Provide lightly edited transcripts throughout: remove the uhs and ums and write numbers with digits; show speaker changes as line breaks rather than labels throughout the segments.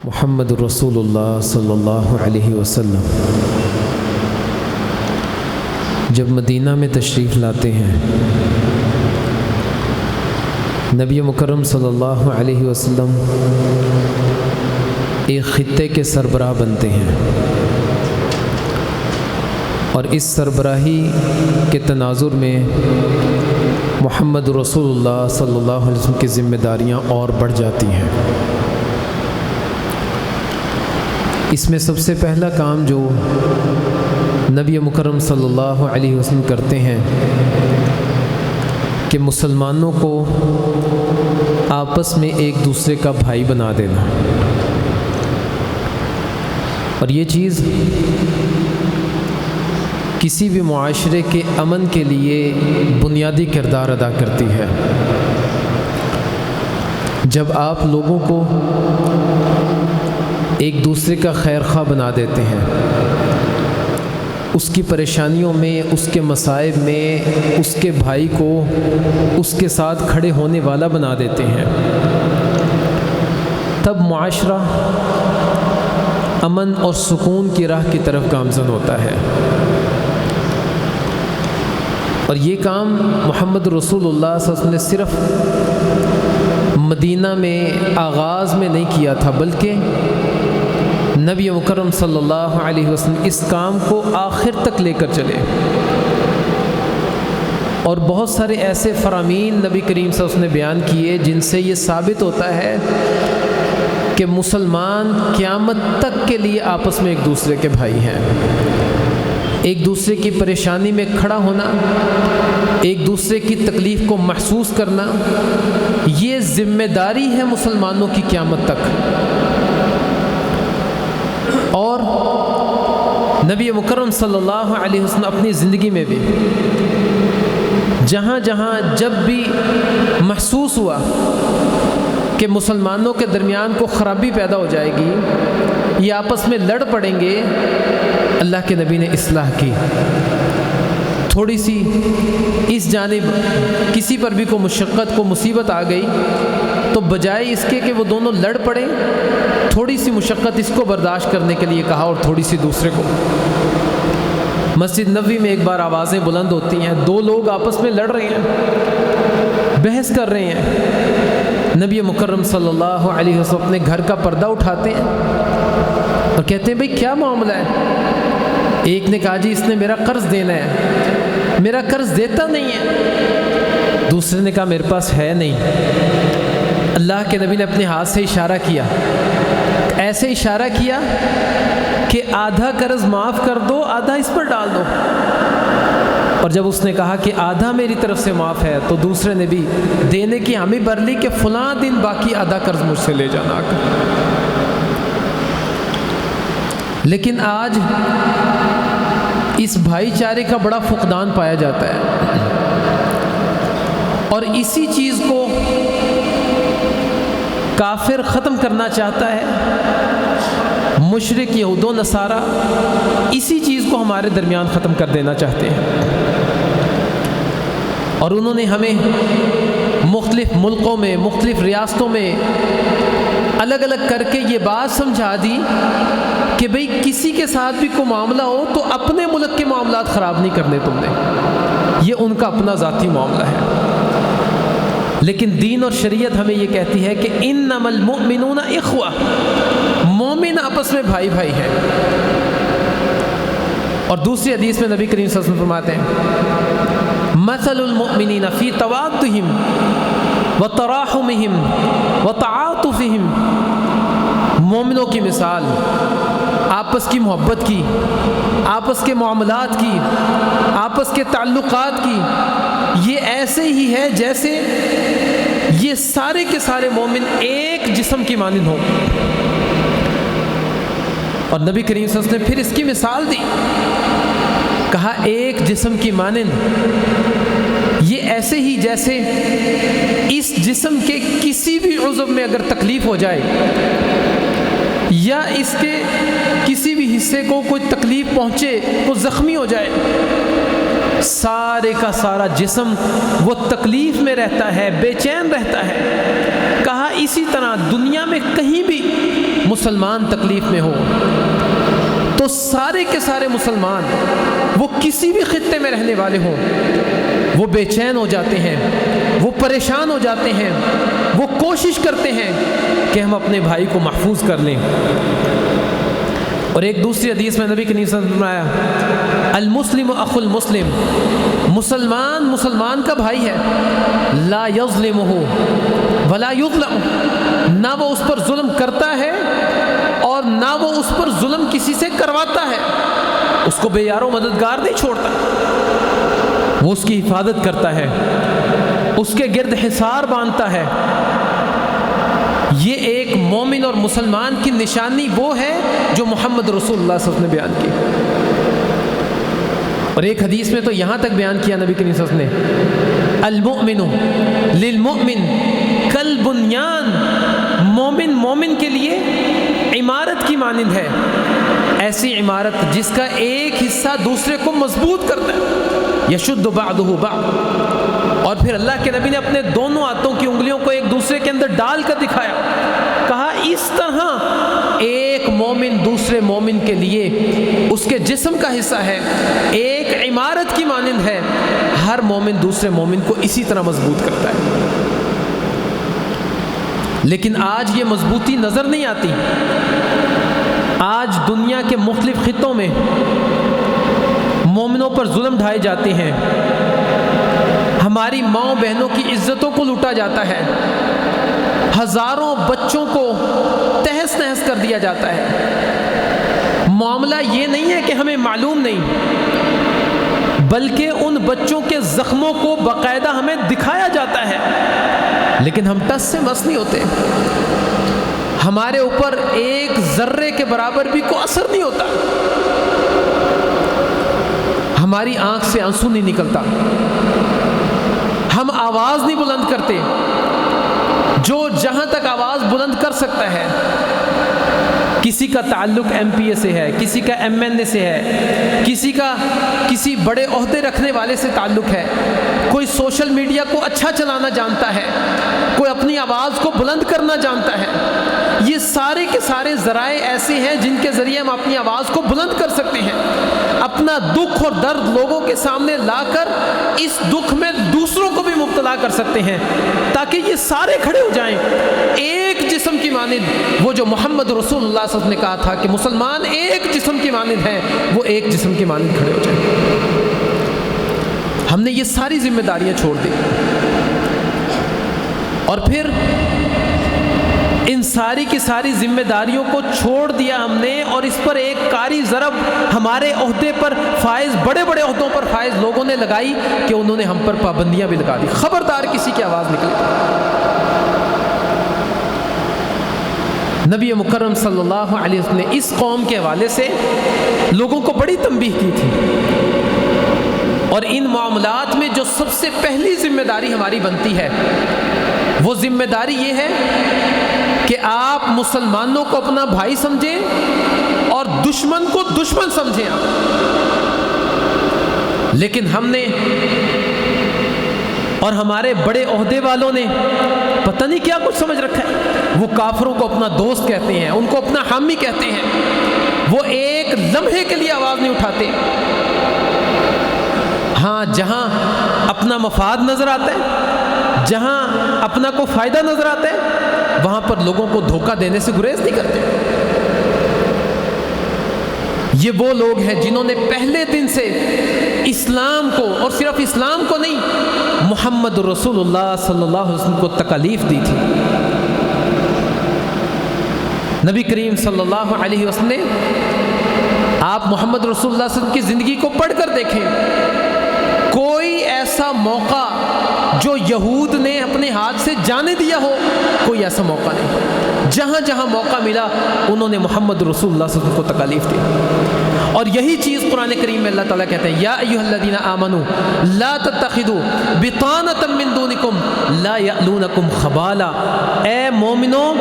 محمد رسول اللہ صلی اللہ علیہ وسلم جب مدینہ میں تشریف لاتے ہیں، نبی مکرم صلی اللہ علیہ وسلم ایک خطے کے سربراہ بنتے ہیں، اور اس سربراہی کے تناظر میں محمد رسول اللہ صلی اللہ علیہ وسلم کی ذمہ داریاں اور بڑھ جاتی ہیں۔ اس میں سب سے پہلا کام جو نبی مکرم صلی اللہ علیہ وسلم کرتے ہیں کہ مسلمانوں کو آپس میں ایک دوسرے کا بھائی بنا دینا، اور یہ چیز کسی بھی معاشرے کے امن کے لیے بنیادی کردار ادا کرتی ہے۔ جب آپ لوگوں کو ایک دوسرے کا خیر خواہ بنا دیتے ہیں، اس کی پریشانیوں میں، اس کے مصائب میں اس کے بھائی کو اس کے ساتھ کھڑے ہونے والا بنا دیتے ہیں، تب معاشرہ امن اور سکون کی راہ کی طرف گامزن ہوتا ہے۔ اور یہ کام محمد رسول اللہ صلی اللہ علیہ وسلم نے صرف مدینہ میں آغاز میں نہیں کیا تھا، بلکہ نبی مکرم صلی اللہ علیہ وسلم اس کام کو آخر تک لے کر چلے، اور بہت سارے ایسے فرامین نبی کریم صلی اللہ علیہ وسلم نے بیان کیے جن سے یہ ثابت ہوتا ہے کہ مسلمان قیامت تک کے لیے آپس میں ایک دوسرے کے بھائی ہیں۔ ایک دوسرے کی پریشانی میں کھڑا ہونا، ایک دوسرے کی تکلیف کو محسوس کرنا، یہ ذمہ داری ہے مسلمانوں کی قیامت تک۔ اور نبی مکرم صلی اللہ علیہ وسلم اپنی زندگی میں بھی جہاں جہاں جب بھی محسوس ہوا کہ مسلمانوں کے درمیان کو خرابی پیدا ہو جائے گی، یہ آپس میں لڑ پڑیں گے، اللہ کے نبی نے اصلاح کی۔ تھوڑی سی اس جانب کسی پر بھی کوئی مشقت، کو مصیبت آ گئی، تو بجائے اس کے کہ وہ دونوں لڑ پڑیں، تھوڑی سی مشقت اس کو برداشت کرنے کے لیے کہا اور تھوڑی سی دوسرے کو۔ مسجد نبوی میں ایک بار آوازیں بلند ہوتی ہیں، دو لوگ آپس میں لڑ رہے ہیں، بحث کر رہے ہیں۔ نبی مکرم صلی اللہ علیہ وسلم اپنے گھر کا پردہ اٹھاتے ہیں اور کہتے ہیں بھئی کیا معاملہ ہے؟ ایک نے کہا جی اس نے میرا قرض دینا ہے، میرا قرض دیتا نہیں ہے۔ دوسرے نے کہا میرے پاس ہے نہیں۔ اللہ کے نبی نے اپنے ہاتھ سے اشارہ کیا، ایسے اشارہ کیا کہ آدھا قرض معاف کر دو، آدھا اس پر ڈال دو۔ اور جب اس نے کہا کہ آدھا میری طرف سے معاف ہے، تو دوسرے نے بھی دینے کی ہمیں بھر لی کہ فلاں دن باقی آدھا قرض مجھ سے لے جانا۔ لیکن آج اس بھائی چارے کا بڑا فقدان پایا جاتا ہے، اور اسی چیز کو کافر ختم کرنا چاہتا ہے۔ مشرک یہود و نصارہ اسی چیز کو ہمارے درمیان ختم کر دینا چاہتے ہیں، اور انہوں نے ہمیں مختلف ملکوں میں، مختلف ریاستوں میں الگ الگ کر کے یہ بات سمجھا دی کہ بھئی کسی کے ساتھ بھی کوئی معاملہ ہو تو اپنے ملک کے معاملات خراب نہیں کرنے تم نے، یہ ان کا اپنا ذاتی معاملہ ہے۔ لیکن دین اور شریعت ہمیں یہ کہتی ہے کہ انما المؤمنون اخوہ، مومن آپس میں بھائی بھائی ہیں۔ اور دوسری حدیث میں نبی کریم صلی اللہ علیہ وسلم فرماتے ہیں مثل المؤمنین فی توادہم وتراحمہم وتعاطفہم، مومنوں کی مثال آپس کی محبت کی، آپس کے معاملات کی، آپس کے تعلقات کی، یہ ایسے ہی ہے جیسے یہ سارے کے سارے مومن ایک جسم کی مانند ہوں۔ اور نبی کریم صلی اللہ علیہ وسلم نے پھر اس کی مثال دی، کہا ایک جسم کی مانند یہ ایسے ہی جیسے اس جسم کے کسی بھی عضو میں اگر تکلیف ہو جائے، یا اس کے کسی بھی حصے کو کوئی تکلیف پہنچے، کوئی زخمی ہو جائے، سارے کا سارا جسم وہ تکلیف میں رہتا ہے، بے چین رہتا ہے۔ کہا اسی طرح دنیا میں کہیں بھی مسلمان تکلیف میں ہو تو سارے کے سارے مسلمان وہ کسی بھی خطے میں رہنے والے ہوں وہ بے چین ہو جاتے ہیں، وہ پریشان ہو جاتے ہیں، وہ کوشش کرتے ہیں کہ ہم اپنے بھائی کو محفوظ کر لیں۔ اور ایک دوسری حدیث میں نبی کریم صلی اللہ علیہ وسلم نے فرمایا المسلم اخو المسلم، مسلمان مسلمان کا بھائی ہے، لا یظلمہ ولا یظلم، نہ وہ اس پر ظلم کرتا ہے اور نہ وہ اس پر ظلم کسی سے کرواتا ہے، اس کو بے یار و مددگار نہیں چھوڑتا، وہ اس کی حفاظت کرتا ہے، اس کے گرد حصار باندھتا ہے۔ یہ ایک مومن اور مسلمان کی نشانی وہ ہے جو محمد رسول اللہ صلی اللہ علیہ وسلم نے بیان کی۔ اور ایک حدیث میں تو یہاں تک بیان کیا نبی کریم صلی اللہ علیہ وسلم نے المؤمن للمؤمن کالبنیان، مومن مومن کے لیے عمارت کی مانند ہے، ایسی عمارت جس کا ایک حصہ دوسرے کو مضبوط کرتا ہے، یشد بعضہ بعض۔ اور پھر اللہ کے نبی نے اپنے دونوں ہاتھوں کی انگلیوں کو ایک دوسرے کے اندر ڈال کر دکھایا، کہا اس طرح ایک مومن دوسرے مومن کے لیے اس کے جسم کا حصہ ہے، ایک عمارت کی مانند ہے، ہر مومن دوسرے مومن کو اسی طرح مضبوط کرتا ہے۔ لیکن آج یہ مضبوطی نظر نہیں آتی۔ آج دنیا کے مختلف خطوں میں مومنوں پر ظلم ڈھائے جاتے ہیں، ہماری ماؤں بہنوں کی عزتوں کو لوٹا جاتا ہے، ہزاروں بچوں کو تہس نہس کر دیا جاتا ہے۔ معاملہ یہ نہیں ہے کہ ہمیں معلوم نہیں، بلکہ ان بچوں کے زخموں کو باقاعدہ ہمیں دکھایا جاتا ہے، لیکن ہم ٹس سے مس نہیں ہوتے، ہمارے اوپر ایک ذرے کے برابر بھی کوئی اثر نہیں ہوتا، ہماری آنکھ سے آنسو نہیں نکلتا، ہم آواز نہیں بلند کرتے۔ جو جہاں تک آواز بلند کر سکتا ہے، کسی کا تعلق ایم پی اے سے ہے، کسی کا ایم این اے سے ہے، کسی کا کسی بڑے عہدے رکھنے والے سے تعلق ہے، کوئی سوشل میڈیا کو اچھا چلانا جانتا ہے، کوئی اپنی آواز کو بلند کرنا جانتا ہے، یہ سارے کے سارے ذرائع ایسے ہیں جن کے ذریعے ہم اپنی آواز کو بلند کر سکتے ہیں، اپنا دکھ اور درد لوگوں کے سامنے لا کر اس دکھ میں دوسروں کو بھی مبتلا کر سکتے ہیں، تاکہ یہ سارے کھڑے ہو جائیں ایک جسم کی مانند۔ وہ جو محمد رسول اللہ صلی اللہ علیہ وسلم نے کہا تھا کہ مسلمان ایک جسم کی مانند ہیں، وہ ایک جسم کی مانند کھڑے ہو جائیں۔ ہم نے یہ ساری ذمہ داریاں چھوڑ دی، اور پھر ان ساری کی ساری ذمہ داریوں کو چھوڑ دیا ہم نے، اور اس پر ایک کاری ضرب ہمارے عہدے پر فائز، بڑے بڑے عہدوں پر فائز لوگوں نے لگائی کہ انہوں نے ہم پر پابندیاں بھی لگا دی۔ خبردار کسی کی آواز نکلے۔ نبی مکرم صلی اللہ علیہ وسلم نے اس قوم کے حوالے سے لوگوں کو بڑی تنبیہ کی تھی، اور ان معاملات میں جو سب سے پہلی ذمہ داری ہماری بنتی ہے، وہ ذمہ داری یہ ہے کہ آپ مسلمانوں کو اپنا بھائی سمجھیں اور دشمن کو دشمن سمجھیں آپ۔ لیکن ہم نے اور ہمارے بڑے عہدے والوں نے پتہ نہیں کیا کچھ سمجھ رکھا ہے، وہ کافروں کو اپنا دوست کہتے ہیں، ان کو اپنا حامی کہتے ہیں، وہ ایک لمحے کے لیے آواز نہیں اٹھاتے۔ ہاں جہاں اپنا مفاد نظر آتا ہے، جہاں اپنا کو فائدہ نظر آتا ہے، وہاں پر لوگوں کو دھوکہ دینے سے گریز نہیں کرتے۔ یہ وہ لوگ ہیں جنہوں نے پہلے دن سے اسلام کو، اور صرف اسلام کو نہیں، محمد رسول اللہ صلی اللہ علیہ وسلم کو تکالیف دی تھی۔ نبی کریم صلی اللہ علیہ وسلم نے، آپ محمد رسول اللہ صلی اللہ علیہ وسلم کی زندگی کو پڑھ کر دیکھیں، کوئی ایسا موقع جو یہود نے اپنے ہاتھ سے جانے دیا ہو، کوئی ایسا موقع نہیں۔ جہاں جہاں موقع ملا انہوں نے محمد رسول اللہ صلی اللہ علیہ وسلم کو تکالیف دی، اور یہی چیز قرآن کریم میں اللہ تعالیٰ کہتے ہیں، یا ایھا الذین آمنوا لا تتخذوا بطانۃ من دونکم لا یألونکم خبالا، اے مومنو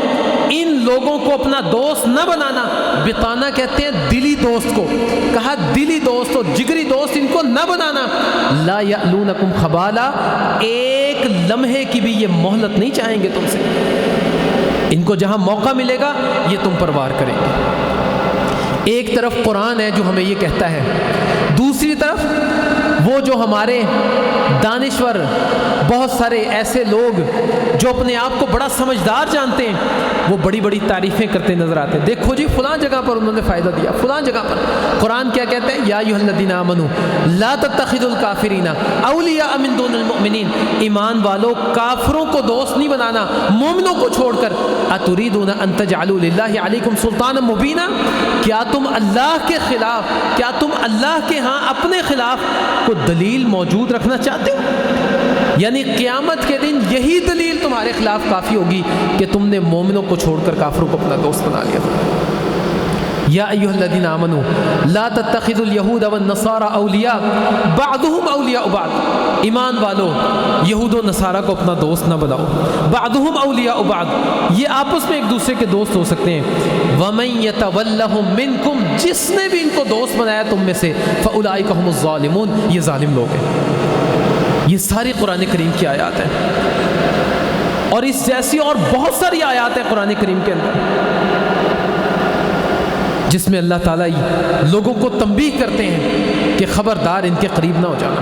ان لوگوں کو اپنا دوست نہ بنانا۔ بطانہ کہتے ہیں دلی دوست کو، کہا دلی دوست اور جگری دوست ان کو نہ بنانا۔ لا یألونکم خبالا، ایک لمحے کی بھی یہ مہلت نہیں چاہیں گے تم سے۔ ان کو جہاں موقع ملے گا یہ تم پر وار کریں گے۔ ایک طرف قرآن ہے جو ہمیں یہ کہتا ہے، دوسری طرف وہ جو ہمارے دانشور بہت سارے ایسے لوگ جو اپنے آپ کو بڑا سمجھدار جانتے ہیں وہ بڑی بڑی تعریفیں کرتے نظر آتے ہیں۔ دیکھو جی فلاں جگہ پر انہوں نے فائدہ دیا، فلاں جگہ پر۔ قرآن کیا کہتا ہے؟ یا ایھا الذین آمنوا لا تتخذوا الکافرین اولیاء من دون المؤمنین، ایمان والو کافروں کو دوست نہیں بنانا مومنوں کو چھوڑ کر۔ اتریدون ان تجعلوا للہ علیکم سلطانا مبینا، کیا تم اللہ کے خلاف، کیا تم اللہ کے ہاں اپنے خلاف کوئی دلیل موجود رکھنا چاہتے ہو؟ یعنی قیامت کے دن یہی دلیل تمہارے خلاف کافی ہوگی کہ تم نے مومنوں کو چھوڑ کر کافروں کو اپنا دوست بنا لیا تھا۔ یا ایھا الذین آمنوا لا تتخذوا اليہود والنصارى اولیاء بعضهم اولیاء بعض، ایمان والو یہود و نصارہ کو اپنا دوست نہ بناؤ۔ بعضهم اولیاء بعض، یہ آپس میں ایک دوسرے کے دوست ہو سکتے ہیں۔ ومن یتولہم منکم، جس نے بھی ان کو دوست بنایا تم میں سے، فاولئک هم الظالمون، یہ ظالم لوگ ہیں۔ یہ ساری قرآن کریم کی آیات ہیں، اور اس جیسی اور بہت ساری آیات ہیں قرآن کریم کے اندر جس میں اللہ تعالیٰ لوگوں کو تنبیہ کرتے ہیں کہ خبردار ان کے قریب نہ ہو جانا۔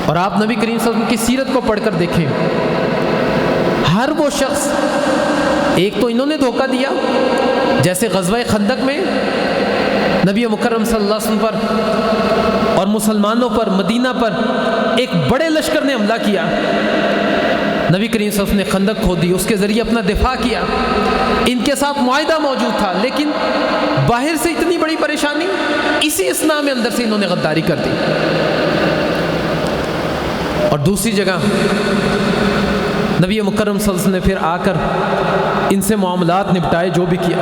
اور آپ نبی کریم صلی اللہ علیہ وسلم کی سیرت کو پڑھ کر دیکھیں، ہر وہ شخص، ایک تو انہوں نے دھوکہ دیا، جیسے غزوہ خندق میں نبی مکرم صلی اللہ علیہ وسلم پر اور مسلمانوں پر، مدینہ پر ایک بڑے لشکر نے حملہ کیا، نبی کریم صلی اللہ علیہ وسلم نے خندق کھودی، اس کے ذریعے اپنا دفاع کیا، ان کے ساتھ معاہدہ موجود تھا، لیکن باہر سے اتنی بڑی پریشانی، اسی اثناء میں اندر سے انہوں نے غداری کر دی۔ اور دوسری جگہ نبی مکرم صلی اللہ علیہ وسلم نے پھر آ کر ان سے معاملات نپٹائے، جو بھی کیا۔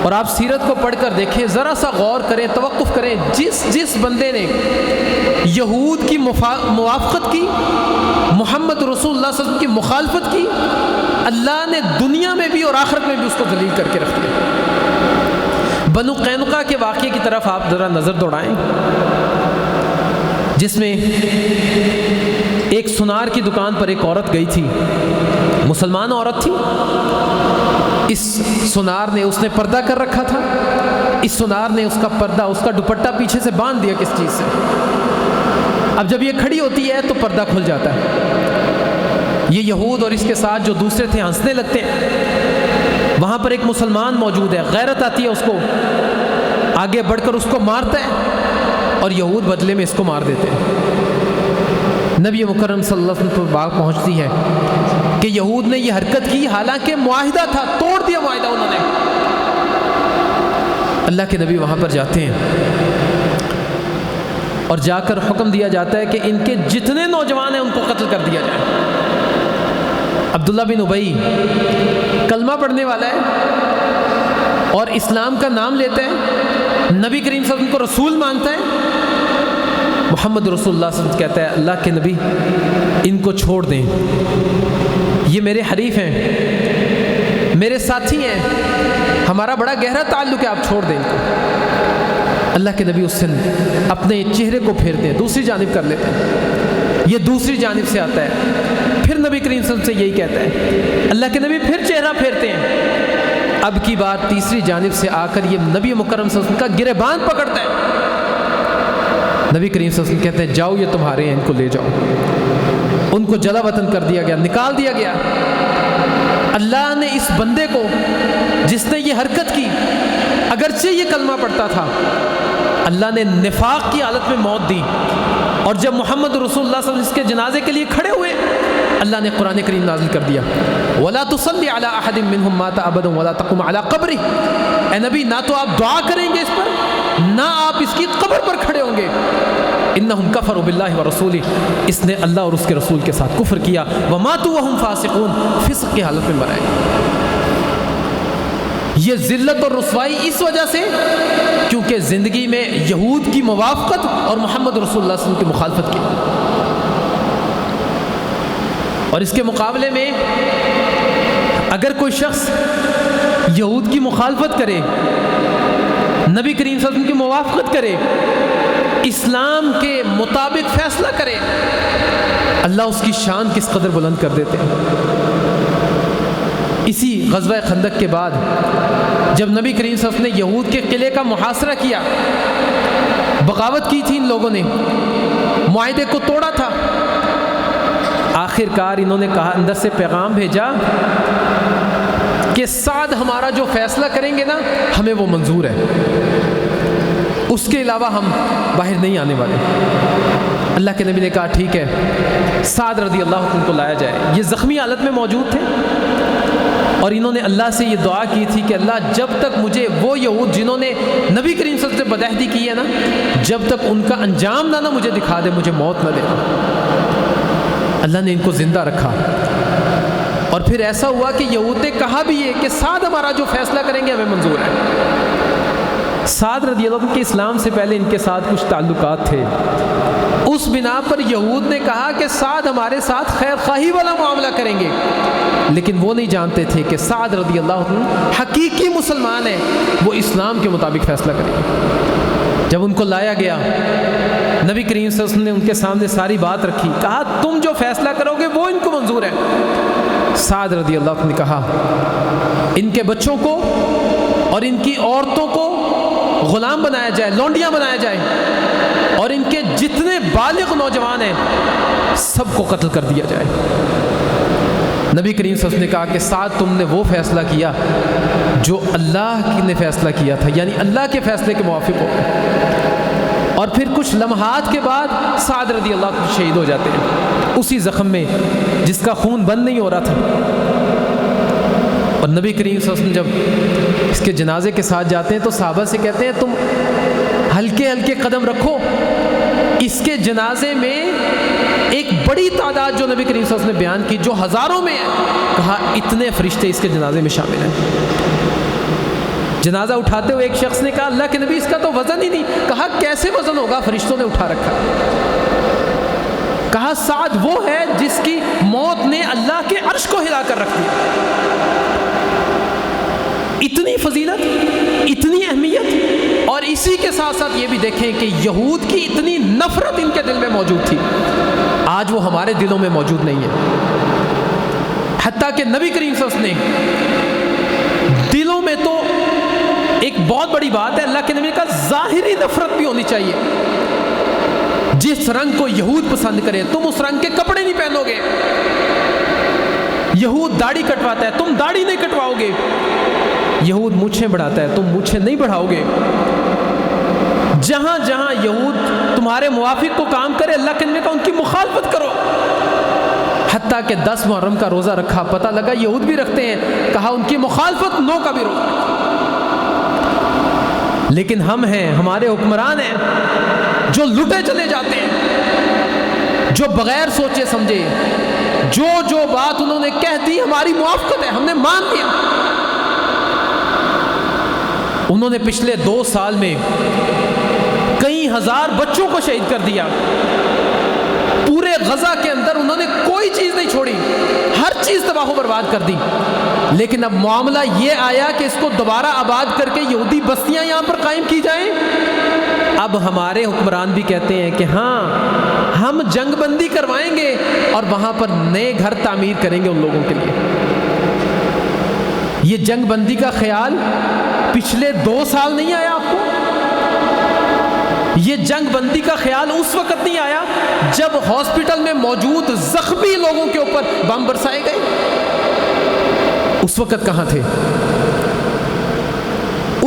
اور آپ سیرت کو پڑھ کر دیکھیں، ذرا سا غور کریں، توقف کریں، جس بندے نے یہود کی موافقت کی، محمد رسول اللہ صلی اللہ علیہ وسلم کی مخالفت کی، اللہ نے دنیا میں بھی اور آخرت میں بھی اس کو ذلیل کر کے رکھ دیا۔ بنو قینقاع کے واقعے کی طرف آپ ذرا نظر دوڑائیں، جس میں ایک سونار کی دکان پر ایک عورت گئی تھی، مسلمان عورت تھی۔ اس سونار نے، اس نے پردہ کر رکھا تھا، اس سونار نے اس کا پردہ، اس کا دوپٹہ پیچھے سے باندھ دیا کس چیز سے۔ اب جب یہ کھڑی ہوتی ہے تو پردہ کھل جاتا ہے۔ یہ یہود اور اس کے ساتھ جو دوسرے تھے ہنسنے لگتے ہیں۔ وہاں پر ایک مسلمان موجود ہے، غیرت آتی ہے اس کو، آگے بڑھ کر اس کو مارتا ہے، اور یہود بدلے میں اس کو مار دیتے ہیں۔ نبی مکرم صلی اللہ علیہ وسلم پر بات پہنچتی ہے کہ یہود نے یہ حرکت کی، حالانکہ معاہدہ تھا، توڑ دیا معاہدہ انہوں نے۔ اللہ کے نبی وہاں پر جاتے ہیں اور جا کر حکم دیا جاتا ہے کہ ان کے جتنے نوجوان ہیں ان کو قتل کر دیا جائے۔ عبداللہ بن ابی کلمہ پڑھنے والا ہے اور اسلام کا نام لیتا ہے، نبی کریم صلی اللہ علیہ وسلم کو رسول مانتا ہے۔ محمد رسول اللہ صلی اللہ علیہ وسلم کہتا ہے، اللہ کے نبی ان کو چھوڑ دیں، یہ میرے حریف ہیں، میرے ساتھی ہیں، ہمارا بڑا گہرا تعلق ہے، آپ چھوڑ دیں ان کو۔ اللہ کے نبی اس سے اپنے چہرے کو پھیرتے ہیں، دوسری جانب کر لیتے ہیں، یہ دوسری جانب سے آتا ہے، پھر نبی کریم صلی اللہ علیہ وسلم سے یہی کہتا ہے، اللہ کے نبی پھر چہرہ پھیرتے ہیں، اب کی بار تیسری جانب سے آ کر یہ نبی مکرم صلی اللہ علیہ وسلم کا گریبان پکڑتا ہے۔ نبی کریم صلی اللہ علیہ وسلم کہتے ہیں، جاؤ یہ تمہارے ہیں، ان کو لے جاؤ۔ ان کو جلا وطن کر دیا گیا، نکال دیا گیا۔ اللہ نے اس بندے کو جس نے یہ حرکت کی، اگرچہ یہ کلمہ پڑھتا تھا، اللہ نے نفاق کی حالت میں موت دی، اور جب محمد رسول اللہ صلی اللہ علیہ وسلم اس کے جنازے کے لیے کھڑے ہوئے، اللہ نے قرآن کریم نازل کر دیا، وَلَا تُصَلِّ عَلَىٰ أَحَدٍ مِّنْهُمْ مَاتَ أَبَدًا وَلَا تَقُمْ عَلَىٰ قَبْرِهِ، اے نبی نہ تو آپ دعا کریں گے اس پر، نہ آپ اس کی قبر پر کھڑے ہوں گے۔ انہم کفروا باللہ ورسولہ، اس نے اللہ اور اس کے رسول کے ساتھ کفر کیا، وماتوا وہم فاسقون، فسق کی حالت میں مرائے۔ یہ ذلت اور رسوائی اس وجہ سے کیونکہ زندگی میں یہود کی موافقت اور محمد رسول اللہ صلی اللہ علیہ وسلم کی مخالفت کی۔ اور اس کے مقابلے میں اگر کوئی شخص یہود کی مخالفت کرے، نبی کریم صلی اللہ علیہ وسلم کی موافقت کرے، اسلام کے مطابق فیصلہ کرے، اللہ اس کی شان کس قدر بلند کر دیتے ہیں۔ اسی غزوہ خندق کے بعد جب نبی کریم صلی اللہ علیہ وسلم نے یہود کے قلعے کا محاصرہ کیا، بغاوت کی تھی ان لوگوں نے، معاہدے کو توڑا تھا، آخر کار انہوں نے کہا، اندر سے پیغام بھیجا کہ سعد ہمارا جو فیصلہ کریں گے نا ہمیں وہ منظور ہے، اس کے علاوہ ہم باہر نہیں آنے والے۔ اللہ کے نبی نے کہا ٹھیک ہے، سعد رضی اللہ عنہ کو لایا جائے۔ یہ زخمی حالت میں موجود تھے اور انہوں نے اللہ سے یہ دعا کی تھی کہ اللہ جب تک مجھے وہ یہود جنہوں نے نبی کریم صلی اللہ علیہ وسلم سے بدعہدی کی ہے نا، جب تک ان کا انجام نہ مجھے دکھا دے، مجھے موت نہ دے۔ اللہ نے ان کو زندہ رکھا، اور پھر ایسا ہوا کہ یہود نے کہا بھی یہ کہ سعد ہمارا جو فیصلہ کریں گے ہمیں منظور ہے۔ سعد رضی اللہ عنہ کے اسلام سے پہلے ان کے ساتھ کچھ تعلقات تھے، اس بنا پر یہود نے کہا کہ سعد ہمارے ساتھ خیر خواہی والا معاملہ کریں گے، لیکن وہ نہیں جانتے تھے کہ سعد رضی اللہ عنہ حقیقی مسلمان ہے، وہ اسلام کے مطابق فیصلہ کریں گے۔ جب ان کو لایا گیا، نبی کریم صلی اللہ علیہ وسلم نے ان کے سامنے ساری بات رکھی، کہا تم جو فیصلہ کرو گے وہ ان کو منظور ہے۔ سعد رضی اللہ عنہ نے کہا ان کے بچوں کو اور ان کی عورتوں کو غلام بنایا جائے، لونڈیاں بنایا جائے، اور ان کے جتنے بالغ نوجوان ہیں سب کو قتل کر دیا جائے۔ نبی کریم صلی اللہ علیہ وسلم نے کہا کہ سعد تم نے وہ فیصلہ کیا جو اللہ نے فیصلہ کیا تھا، یعنی اللہ کے فیصلے کے موافق ہو گئے۔ اور پھر کچھ لمحات کے بعد سعد رضی اللہ عنہ شہید ہو جاتے ہیں اسی زخم میں جس کا خون بند نہیں ہو رہا تھا۔ اور نبی کریم صلی اللہ علیہ وسلم جب اس کے جنازے کے ساتھ جاتے ہیں تو صحابہ سے کہتے ہیں تم ہلکے ہلکے قدم رکھو، اس کے جنازے میں ایک بڑی تعداد جو نبی کریم صلی اللہ علیہ وسلم نے بیان کی جو ہزاروں میں ہے، کہا اتنے فرشتے اس کے جنازے میں شامل ہیں۔ جنازہ اٹھاتے ہوئے ایک شخص نے کہا اللہ کے نبی اس کا تو وزن ہی نہیں، کہا کیسے وزن ہوگا، فرشتوں نے اٹھا رکھا۔ کہا سعد وہ ہے جس کی موت نے اللہ کے عرش کو ہلا کر رکھ دیا۔ اتنی فضیلت، اتنی اہمیت، اور اسی کے ساتھ ساتھ یہ بھی دیکھیں کہ یہود کی اتنی نفرت ان کے دل میں موجود تھی، آج وہ ہمارے دلوں میں موجود نہیں ہے۔ حتیٰ کہ نبی کریم صلی اللہ علیہ وسلم دلوں میں تو ایک بہت بڑی بات ہے، اللہ کے نبی کا ظاہری نفرت بھی ہونی چاہیے۔ جس رنگ کو یہود پسند کرے تم اس رنگ کے کپڑے نہیں پہنو گے۔ یہود داڑھی کٹواتا ہے تم داڑھی نہیں کٹواؤ گے، یہود مونچھیں بڑھاتا ہے تم مونچھیں نہیں بڑھاؤ گے۔ جہاں جہاں یہود تمہارے موافق کو کام کرے اللہ کے نبی کا ان کی مخالفت کرو۔ حتیٰ کہ 10 محرم کا روزہ رکھا، پتہ لگا یہود بھی رکھتے ہیں، کہا ان کی مخالفت 9 کا بھی روزہ رکھا۔ لیکن ہم ہیں، ہمارے حکمران ہیں جو لٹے چلے جاتے ہیں، جو بغیر سوچے سمجھے جو بات انہوں نے کہہ دی ہماری موافقت ہے، ہم نے مان لیا۔ انہوں نے پچھلے 2 سال میں کئی ہزار بچوں کو شہید کر دیا، پورے غزہ کے اندر انہوں نے کوئی چیز نہیں چھوڑی، ہر چیز تباہ و برباد کر دی۔ لیکن اب معاملہ یہ آیا کہ اس کو دوبارہ آباد کر کے یہودی بستیاں یہاں پر قائم کی جائیں۔ اب ہمارے حکمران بھی کہتے ہیں کہ ہاں ہم جنگ بندی کروائیں گے اور وہاں پر نئے گھر تعمیر کریں گے ان لوگوں کے لیے۔ یہ جنگ بندی کا خیال پچھلے 2 سال نہیں آیا آپ کو؟ یہ جنگ بندی کا خیال اس وقت نہیں آیا جب ہاسپٹل میں موجود زخمی لوگوں کے اوپر بم برسائے گئے؟ اس وقت کہاں تھے؟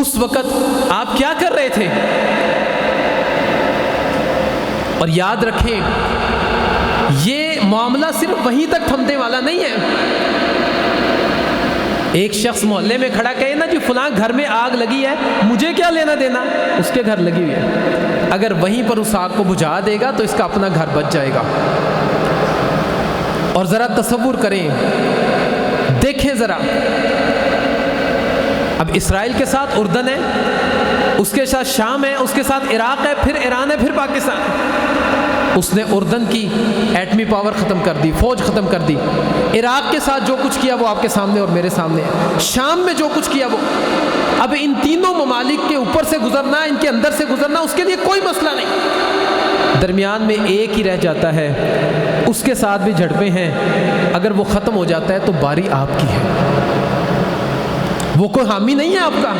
اس وقت آپ کیا کر رہے تھے؟ اور یاد رکھیں یہ معاملہ صرف وہیں تک تھمنے والا نہیں ہے۔ ایک شخص محلے میں کھڑا کہے نا جی فلاں گھر میں آگ لگی ہے، مجھے کیا لینا دینا، اس کے گھر لگی ہوئی ہے، اگر وہیں پر اس آگ کو بجھا دے گا تو اس کا اپنا گھر بچ جائے گا۔ اور ذرا تصور کریں، دیکھیں ذرا، اب اسرائیل کے ساتھ اردن ہے، اس کے ساتھ شام ہے، اس کے ساتھ عراق ہے، پھر ایران ہے، پھر پاکستان۔ اس نے اردن کی ایٹمی پاور ختم کر دی، فوج ختم کر دی۔ عراق کے ساتھ جو کچھ کیا وہ آپ کے سامنے اور میرے سامنے ہے۔ شام میں جو کچھ کیا وہ، اب ان تینوں ممالک کے اوپر سے گزرنا، ان کے اندر سے گزرنا اس کے لیے کوئی مسئلہ نہیں۔ درمیان میں ایک ہی رہ جاتا ہے، اس کے ساتھ بھی جھڑپیں ہیں، اگر وہ ختم ہو جاتا ہے تو باری آپ کی ہے۔ وہ کوئی حامی نہیں ہے آپ کا،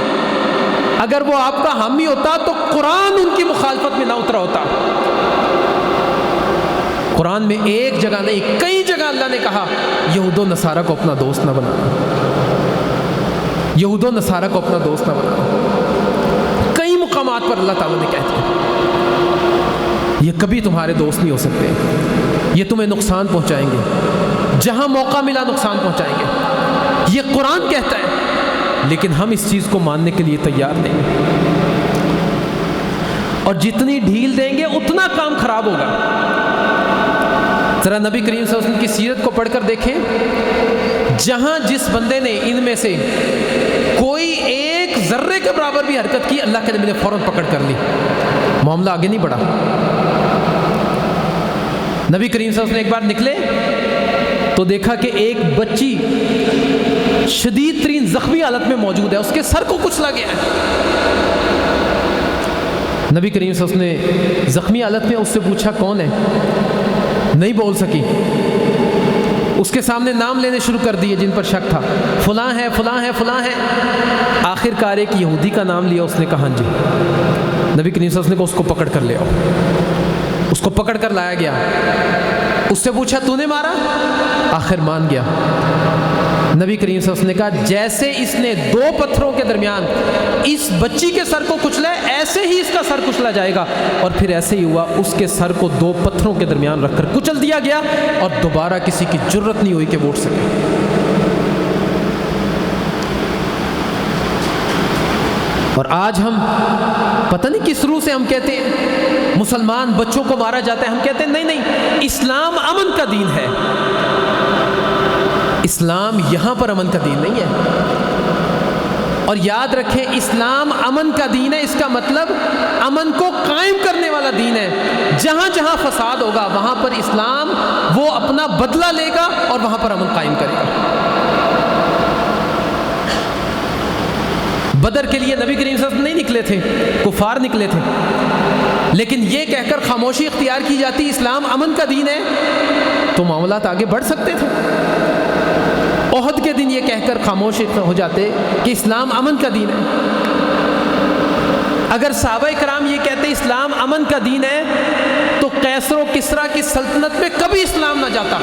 اگر وہ آپ کا حامی ہوتا تو قرآن ان کی مخالفت میں نہ اترا ہوتا۔ قرآن میں ایک جگہ نہیں، کئی جگہ اللہ نے کہا یہود و نصارہ کو اپنا دوست نہ بنانا، یہود و نصارہ کو اپنا دوست نہ بنانا۔ کئی مقامات پر اللہ تعالیٰ نے کہتے ہیں یہ کبھی تمہارے دوست نہیں ہو سکتے، یہ تمہیں نقصان پہنچائیں گے، جہاں موقع ملا نقصان پہنچائیں گے، یہ قرآن کہتا ہے، لیکن ہم اس چیز کو ماننے کے لیے تیار نہیں، اور جتنی ڈھیل دیں گے اتنا کام خراب ہوگا۔ ذرا نبی کریم صلی اللہ علیہ وسلم کی سیرت کو پڑھ کر دیکھیں، جہاں جس بندے نے ان میں سے کوئی ایک ذرے کے برابر بھی حرکت کی، اللہ کے نبی نے فوراً پکڑ کر لی، معاملہ آگے نہیں بڑھا۔ نبی کریم صلی اللہ علیہ وسلم ایک بار نکلے تو دیکھا کہ ایک بچی شدید ترین زخمی حالت میں موجود ہے، اس کے سر کو کچلا گیا ہے۔ نبی کریم صلی اللہ علیہ وسلم نے زخمی حالت میں اس سے پوچھا کون ہے، نہیں بول سکی، اس کے سامنے نام لینے شروع کر دیے جن پر شک تھا، فلاں ہے فلاں ہے فلاں ہے، آخر کار ایک یہودی کا نام لیا، اس نے کہا جی۔ نبی کریم صلی اللہ علیہ وسلم نے کہا اس کو پکڑ کر لے آؤ، اس کو پکڑ کر لایا گیا، اس سے پوچھا تو نے مارا، آخر مان گیا۔ نبی کریم صلی اللہ علیہ وسلم نے کہا جیسے اس نے دو پتھروں کے درمیان اس بچی کے سر کو کچلا ہے، ایسے ہی اس کا سر کچلا جائے گا، اور پھر ایسے ہی ہوا، اس کے سر کو دو پتھروں کے درمیان رکھ کر کچل دیا گیا، اور دوبارہ کسی کی جرت نہیں ہوئی کہ وہ اٹھ سکے۔ اور آج ہم پتہ نہیں کس روح سے ہم کہتے ہیں مسلمان بچوں کو مارا جاتا ہے، ہم کہتے ہیں نہیں نہیں، اسلام امن کا دین ہے، اسلام یہاں پر امن کا دین نہیں ہے۔ اور یاد رکھیں اسلام امن کا دین ہے، اس کا مطلب امن کو قائم کرنے والا دین ہے۔ جہاں جہاں فساد ہوگا وہاں پر اسلام وہ اپنا بدلہ لے گا اور وہاں پر امن قائم کرے گا۔ بدر کے لیے نبی کریم صلی اللہ علیہ وسلم نہیں نکلے تھے، کفار نکلے تھے، لیکن یہ کہہ کر خاموشی اختیار کی جاتی اسلام امن کا دین ہے تو معاملات آگے بڑھ سکتے تھے۔ احد کے دن یہ کہہ کر خاموش ہو جاتے کہ اسلام امن کا دین ہے۔ اگر صحابہ کرام یہ کہتے اسلام امن کا دین ہے تو قیصر و کسریٰ کی سلطنت میں کبھی اسلام نہ جاتا۔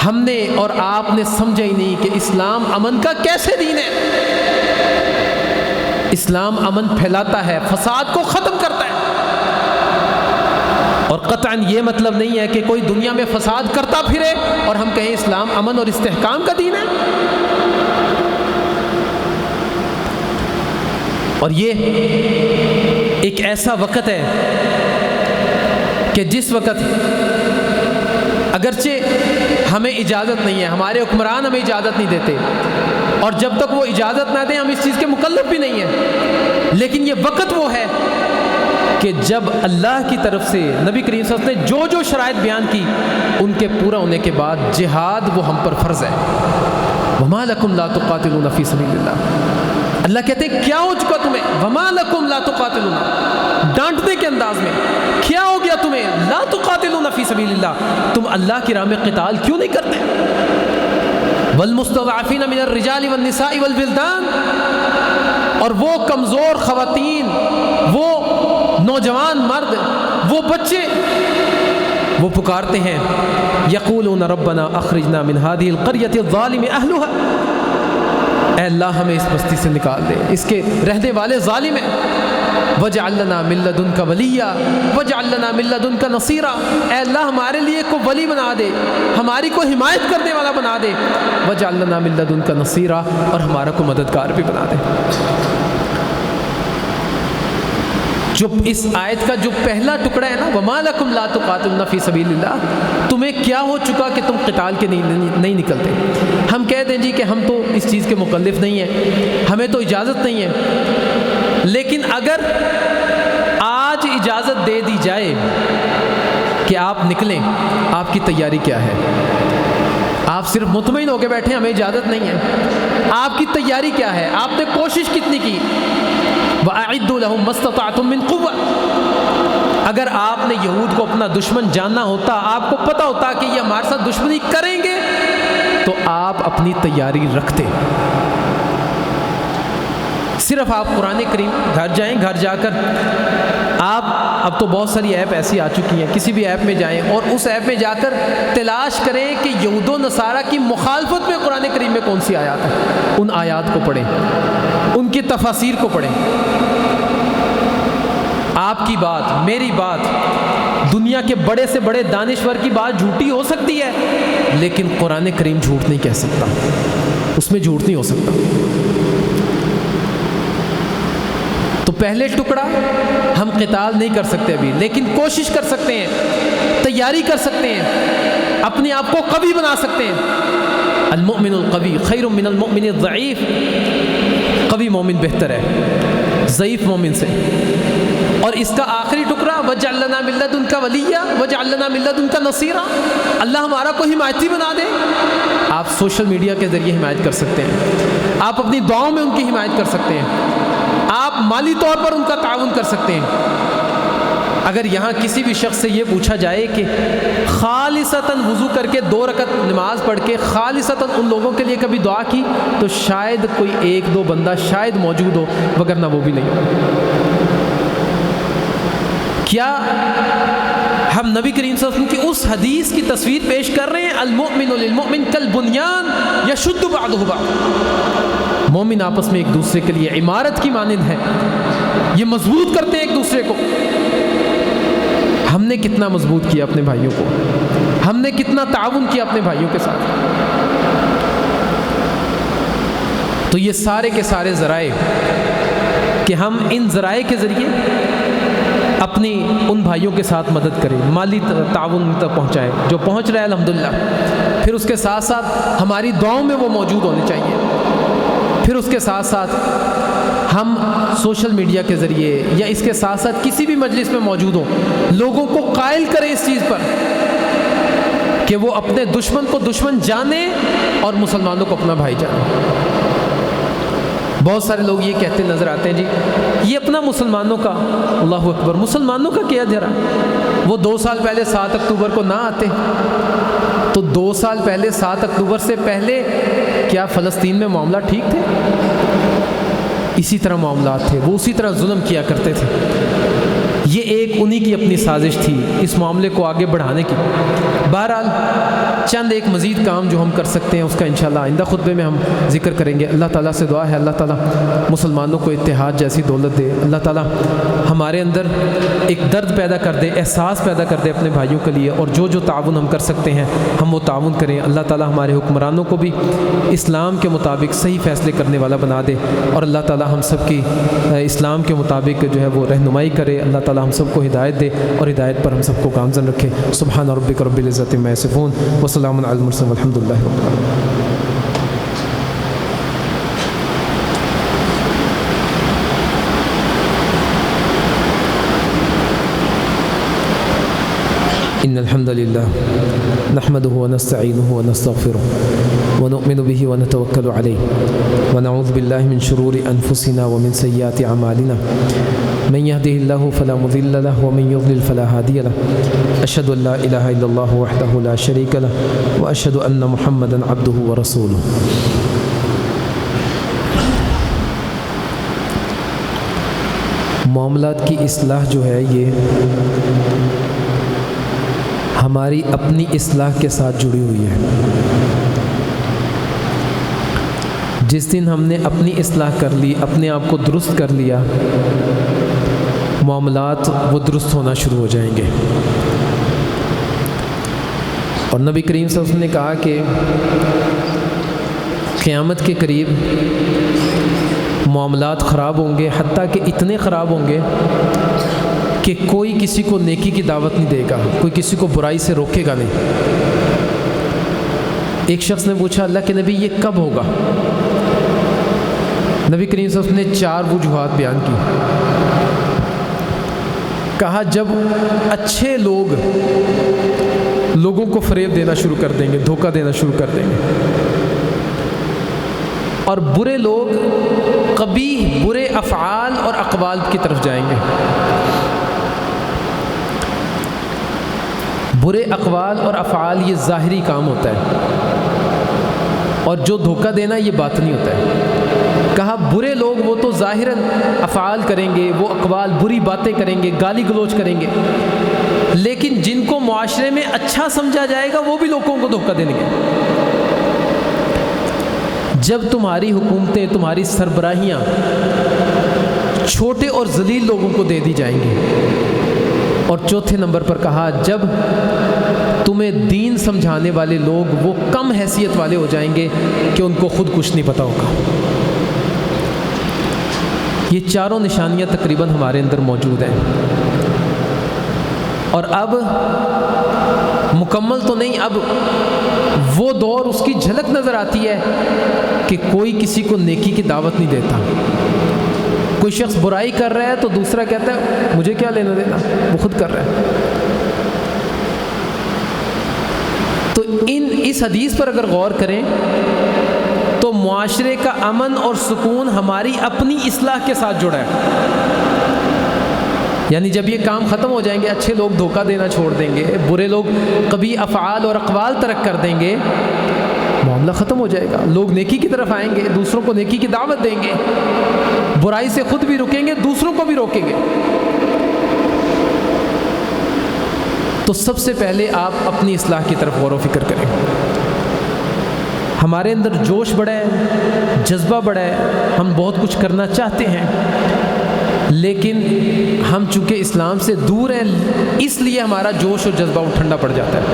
ہم نے اور آپ نے سمجھا ہی نہیں کہ اسلام امن کا کیسے دین ہے۔ اسلام امن پھیلاتا ہے، فساد کو ختم کرتا ہے، اور قطعاً یہ مطلب نہیں ہے کہ کوئی دنیا میں فساد کرتا پھرے اور ہم کہیں اسلام امن اور استحکام کا دین ہے۔ اور یہ ایک ایسا وقت ہے کہ جس وقت اگرچہ ہمیں اجازت نہیں ہے، ہمارے حکمران ہمیں اجازت نہیں دیتے، اور جب تک وہ اجازت نہ دیں ہم اس چیز کے مکلف بھی نہیں ہیں، لیکن یہ وقت وہ ہے کہ جب اللہ کی طرف سے نبی کریم صلی اللہ علیہ وسلم نے جو شرائط بیان کی ان کے پورا ہونے کے بعد جہاد وہ ہم پر فرض ہے۔ وما لکم لا تقاتلون فی سبیل اللہ، اللہ کہتے ہیں کیا ہو چکا تمہیں، وما لکم لا تقاتلون، ڈانٹنے کے انداز میں کیا ہو گیا تمہیں، لا تقاتلون فی سبیل اللہ، تم اللہ کی راہ میں قتال کیوں نہیں کرتے، والمستضعفین من الرجال والنساء والولدان، اور وہ کمزور خواتین، وہ نوجوان مرد، وہ بچے، وہ پکارتے ہیں یقولون ربنا اخرجنا من هذه القرية الظالم اهلها، اے اللہ ہمیں اس بستی سے نکال دے، اس کے رہنے والے ظالم ہیں، وجعل لنا من لدنك وليا وجعل لنا من لدنك نصيرا، اے اللہ ہمارے لیے کو ولی بنا دے، ہماری کو حمایت کرنے والا بنا دے، وجعل لنا من لدنك نصيرا، اور ہمارا کو مددگار بھی بنا دے۔ جو اس آیت کا جو پہلا ٹکڑا ہے نا، وما لکم لا تقاتلون فی سبیل اللہ، تمہیں کیا ہو چکا کہ تم قتال کے نہیں نکلتے۔ ہم کہہ دیں جی کہ ہم تو اس چیز کے مکلف نہیں ہیں، ہمیں تو اجازت نہیں ہے، لیکن اگر آج اجازت دے دی جائے کہ آپ نکلیں، آپ کی تیاری کیا ہے؟ آپ صرف مطمئن ہو کے بیٹھے ہمیں اجازت نہیں ہے، آپ کی تیاری کیا ہے؟ آپ نے کوشش کتنی کی؟ وَأَعِدُّوا لَهُم مَّا اسْتَطَعْتُم مِّن قُوَّةٍ، اگر آپ نے یہود کو اپنا دشمن جاننا ہوتا، آپ کو پتہ ہوتا کہ یہ ہمارے ساتھ دشمنی کریں گے، تو آپ اپنی تیاری رکھتے۔ صرف آپ قرآن کریم گھر جائیں، گھر جا کر آپ، اب تو بہت ساری ایپ ایسی آ چکی ہیں، کسی بھی ایپ میں جائیں اور اس ایپ میں جا کر تلاش کریں کہ یہود و نصارہ کی مخالفت میں قرآن کریم میں کون سی آیات ہیں، ان آیات کو پڑھیں، ان کی تفاسیر کو پڑھیں۔ آپ کی بات، میری بات، دنیا کے بڑے سے بڑے دانشور کی بات جھوٹی ہو سکتی ہے، لیکن قرآن کریم جھوٹ نہیں کہہ سکتا، اس میں جھوٹ نہیں ہو سکتا۔ تو پہلے ٹکڑا ہم قتال نہیں کر سکتے ابھی، لیکن کوشش کر سکتے ہیں، تیاری کر سکتے ہیں، اپنے آپ کو قوی بنا سکتے ہیں۔ المؤمن القوی خیر من المؤمن الضعیف، قوی مومن بہتر ہے ضعیف مومن سے۔ اور اس کا آخری ٹکڑا وَاجْعَلْ لَنَا مِن لَّدُنْكَ وَلِيًّا وَاجْعَلْ لَنَا مِن لَّدُنْكَ نَصِيرًا، اللہ ہمارا کو حمایتی بنا دے۔ آپ سوشل میڈیا کے ذریعے حمایت کر سکتے ہیں، آپ اپنی دعاؤں میں ان کی حمایت کر سکتے ہیں، آپ مالی طور پر ان کا تعاون کر سکتے ہیں۔ اگر یہاں کسی بھی شخص سے یہ پوچھا جائے کہ خالصتاً وضو کر کے 2 رکعت نماز پڑھ کے خالصتاً ان لوگوں کے لیے کبھی دعا کی، تو شاید کوئی 1-2 بندہ شاید موجود ہو، وگرنہ وہ بھی نہیں۔ کیا ہم نبی کریم صلی اللہ علیہ وسلم کی اس حدیث کی تصویر پیش کر رہے ہیں المؤمن للمؤمن کالبنیان یشد بعضہ بعضا، مومن آپس میں ایک دوسرے کے لیے عمارت کی مانند ہے، یہ مضبوط کرتے ہیں ایک دوسرے کو۔ ہم نے کتنا مضبوط کیا اپنے بھائیوں کو، ہم نے کتنا تعاون کیا اپنے بھائیوں کے ساتھ۔ تو یہ سارے کے سارے ذرائع کہ ہم ان ذرائع کے ذریعے اپنی ان بھائیوں کے ساتھ مدد کریں، مالی تعاون تک پہنچائیں جو پہنچ رہا ہے الحمدللہ، پھر اس کے ساتھ ساتھ ہماری دعاؤں میں وہ موجود ہونے چاہیے، پھر اس کے ساتھ ساتھ ہم سوشل میڈیا کے ذریعے یا اس کے ساتھ ساتھ کسی بھی مجلس میں موجود ہوں، لوگوں کو قائل کریں اس چیز پر کہ وہ اپنے دشمن کو دشمن جانیں اور مسلمانوں کو اپنا بھائی جانیں۔ بہت سارے لوگ یہ کہتے نظر آتے ہیں، جی یہ اپنا مسلمانوں کا، اللہ اکبر، مسلمانوں کا کیا دھرا، وہ 2 سال پہلے 7 اکتوبر کو نہ آتے تو 2 سال پہلے 7 اکتوبر سے پہلے کیا فلسطین میں معاملہ ٹھیک تھے؟ اسی طرح معاملات تھے، وہ اسی طرح ظلم کیا کرتے تھے۔ یہ ایک انہی کی اپنی سازش تھی اس معاملے کو آگے بڑھانے کی۔ بہرحال چند ایک مزید کام جو ہم کر سکتے ہیں اس کا انشاءاللہ آئندہ خطبے میں ہم ذکر کریں گے۔ اللہ تعالیٰ سے دعا ہے اللہ تعالیٰ مسلمانوں کو اتحاد جیسی دولت دے، اللہ تعالیٰ ہمارے اندر ایک درد پیدا کر دے، احساس پیدا کر دے اپنے بھائیوں کے لیے، اور جو جو تعاون ہم کر سکتے ہیں ہم وہ تعاون کریں۔ اللہ تعالیٰ ہمارے حکمرانوں کو بھی اسلام کے مطابق صحیح فیصلے کرنے والا بنا دے، اور اللہ تعالیٰ ہم سب کی اسلام کے مطابق جو ہے وہ رہنمائی کرے۔ اللہ تعالیٰ ہم سب کو ہدایت دے اور ہدایت پر ہم سب کو گامزن رکھے۔ سبحان ربک رب العزت عما یصفون وسلام علی المرسلین والحمد للہ رب العالمین۔ إن الحمد لله نحمده ونستعينه ونستغفره ونؤمن به ونتوكل عليه ونعوذ بالله من شرور أنفسنا ومن سيئات أعمالنا من يهده الله فلا مضل له ومن يضلل فلا هادي له أشهد أن لا إله إلا الله وحده لا شريك له وأشهد أن محمدا عبده ورسوله۔ معاملات کی اصلاح جو ہے یہ ہماری اپنی اصلاح کے ساتھ جڑی ہوئی ہے۔ جس دن ہم نے اپنی اصلاح کر لی، اپنے آپ کو درست کر لیا، معاملات وہ درست ہونا شروع ہو جائیں گے۔ اور نبی کریم صلی اللہ علیہ وسلم نے کہا کہ قیامت کے قریب معاملات خراب ہوں گے، حتیٰ کہ اتنے خراب ہوں گے کہ کوئی کسی کو نیکی کی دعوت نہیں دے گا، کوئی کسی کو برائی سے روکے گا نہیں۔ ایک شخص نے پوچھا اللہ کے نبی یہ کب ہوگا؟ نبی کریم صلی اللہ علیہ وسلم نے 4 وجوہات بیان کی۔ کہا جب اچھے لوگ لوگوں کو فریب دینا شروع کر دیں گے، دھوکہ دینا شروع کر دیں گے، اور برے لوگ قبیح برے افعال اور اقوال کی طرف جائیں گے۔ برے اقوال اور افعال یہ ظاہری کام ہوتا ہے، اور جو دھوکہ دینا یہ باطنی ہوتا ہے۔ کہا برے لوگ وہ تو ظاہراً افعال کریں گے، وہ اقوال بری باتیں کریں گے، گالی گلوچ کریں گے، لیکن جن کو معاشرے میں اچھا سمجھا جائے گا وہ بھی لوگوں کو دھوکہ دیں گے۔ جب تمہاری حکومتیں، تمہاری سربراہیاں چھوٹے اور ذلیل لوگوں کو دے دی جائیں گی، اور چوتھے نمبر پر کہا جب تمہیں دین سمجھانے والے لوگ وہ کم حیثیت والے ہو جائیں گے کہ ان کو خود کچھ نہیں پتہ ہوگا۔ یہ چاروں نشانیاں تقریباً ہمارے اندر موجود ہیں، اور اب مکمل تو نہیں، اب وہ دور اس کی جھلک نظر آتی ہے کہ کوئی کسی کو نیکی کی دعوت نہیں دیتا۔ کوئی شخص برائی کر رہا ہے تو دوسرا کہتا ہے مجھے کیا لینا دینا، وہ خود کر رہا ہے۔ تو اس حدیث پر اگر غور کریں تو معاشرے کا امن اور سکون ہماری اپنی اصلاح کے ساتھ جڑا ہے۔ یعنی جب یہ کام ختم ہو جائیں گے، اچھے لوگ دھوکہ دینا چھوڑ دیں گے، برے لوگ کبھی افعال اور اقوال ترک کر دیں گے، معاملہ ختم ہو جائے گا۔ لوگ نیکی کی طرف آئیں گے، دوسروں کو نیکی کی دعوت دیں گے، برائی سے خود بھی رکیں گے، دوسروں کو بھی روکیں گے۔ تو سب سے پہلے آپ اپنی اصلاح کی طرف غور و فکر کریں۔ ہمارے اندر جوش بڑھا ہے، جذبہ بڑھا ہے، ہم بہت کچھ کرنا چاہتے ہیں، لیکن ہم چونکہ اسلام سے دور ہیں اس لیے ہمارا جوش اور جذبہ ٹھنڈا پڑ جاتا ہے۔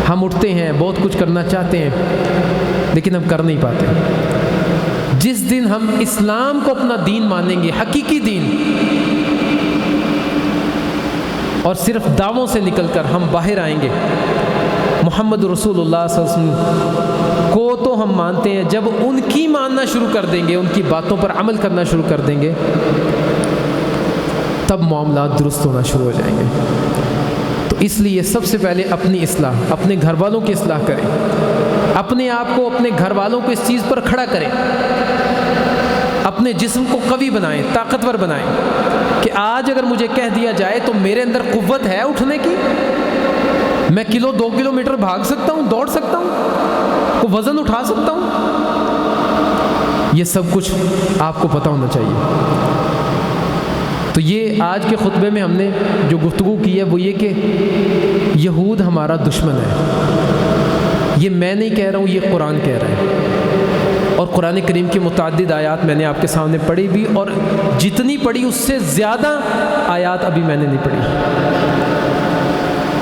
ہم اٹھتے ہیں، بہت کچھ کرنا چاہتے ہیں، لیکن ہم کر نہیں پاتے۔ جس دن ہم اسلام کو اپنا دین مانیں گے، حقیقی دین، اور صرف دعووں سے نکل کر ہم باہر آئیں گے، محمد رسول اللہ صلی اللہ علیہ وسلم کو تو ہم مانتے ہیں، جب ان کی ماننا شروع کر دیں گے، ان کی باتوں پر عمل کرنا شروع کر دیں گے، تب معاملات درست ہونا شروع ہو جائیں گے۔ تو اس لیے سب سے پہلے اپنی اصلاح، اپنے گھر والوں کی اصلاح کریں، اپنے آپ کو، اپنے گھر والوں کو اس چیز پر کھڑا کریں، اپنے جسم کو قوی بنائیں، طاقتور بنائیں، کہ آج اگر مجھے کہہ دیا جائے تو میرے اندر قوت ہے اٹھنے کی، میں 2 کلومیٹر بھاگ سکتا ہوں، دوڑ سکتا ہوں، کو وزن اٹھا سکتا ہوں۔ یہ سب کچھ آپ کو پتہ ہونا چاہیے۔ تو یہ آج کے خطبے میں ہم نے جو گفتگو کی ہے وہ یہ کہ یہود ہمارا دشمن ہے۔ یہ میں نہیں کہہ رہا ہوں، یہ قرآن کہہ رہا ہے، اور قرآن کریم کی متعدد آیات میں نے آپ کے سامنے پڑھی بھی، اور جتنی پڑھی اس سے زیادہ آیات ابھی میں نے نہیں پڑھی۔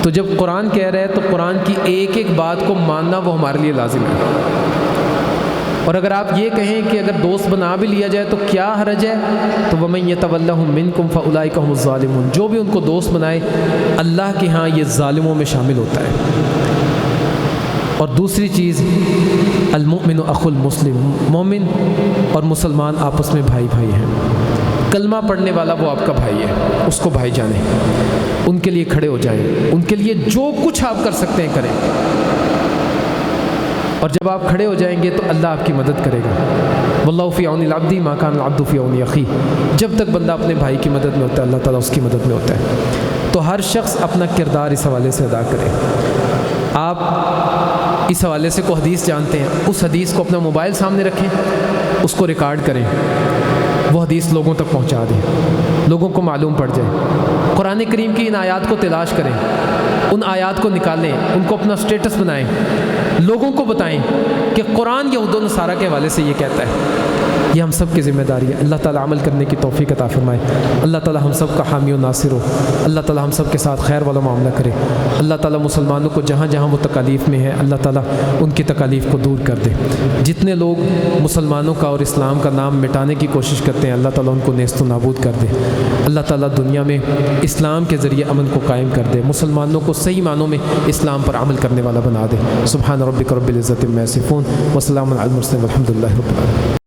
تو جب قرآن کہہ رہا ہے تو قرآن کی ایک ایک بات کو ماننا وہ ہمارے لیے لازم ہے۔ اور اگر آپ یہ کہیں کہ اگر دوست بنا بھی لیا جائے تو کیا حرج ہے، تو وَمَن يَتَوَلَّهُم مِّنكُمْ فَأُولَٰئِكَ هُمُ الظَّالِمُونَ، جو بھی ان کو دوست بنائے اللہ کے ہاں یہ ظالموں میں شامل ہوتا ہے۔ اور دوسری چیز، المؤمن اخو المسلم، مومن اور مسلمان آپس میں بھائی بھائی ہیں۔ کلمہ پڑھنے والا وہ آپ کا بھائی ہے، اس کو بھائی جانیں، ان کے لیے کھڑے ہو جائیں، ان کے لیے جو کچھ آپ کر سکتے ہیں کریں، اور جب آپ کھڑے ہو جائیں گے تو اللہ آپ کی مدد کرے گا۔ واللہ فی عون العبد ما کان العبد فی عون اخیہ، جب تک بندہ اپنے بھائی کی مدد میں ہوتا ہے اللہ تعالیٰ اس کی مدد میں ہوتا ہے۔ تو ہر شخص اپنا کردار اس حوالے سے ادا کرے۔ آپ اس حوالے سے کوئی حدیث جانتے ہیں، اس حدیث کو اپنا موبائل سامنے رکھیں، اس کو ریکارڈ کریں، وہ حدیث لوگوں تک پہنچا دیں، لوگوں کو معلوم پڑ جائے۔ قرآن کریم کی ان آیات کو تلاش کریں، ان آیات کو نکالیں، ان کو اپنا سٹیٹس بنائیں، لوگوں کو بتائیں کہ قرآن یہود و نصارہ کے حوالے سے یہ کہتا ہے۔ یہ ہم سب کی ذمہ داری ہے۔ اللہ تعالیٰ عمل کرنے کی توفیق عطا فرمائے۔ اللہ تعالیٰ ہم سب کا حامی و ناصر ہو۔ اللہ تعالیٰ ہم سب کے ساتھ خیر والا معاملہ کرے۔ اللہ تعالیٰ مسلمانوں کو جہاں جہاں وہ تکالیف میں ہیں اللہ تعالیٰ ان کی تکالیف کو دور کر دے۔ جتنے لوگ مسلمانوں کا اور اسلام کا نام مٹانے کی کوشش کرتے ہیں اللہ تعالیٰ ان کو نیست و نابود کر دے۔ اللہ تعالیٰ دنیا میں اسلام کے ذریعے امن کو قائم کر دے، مسلمانوں کو صحیح معنوں میں اسلام پر عمل کرنے والا بنا دے۔ سبحان ربک رب العزت عما یصفون وسلام علی المرسلین والحمد للہ رب العالمین۔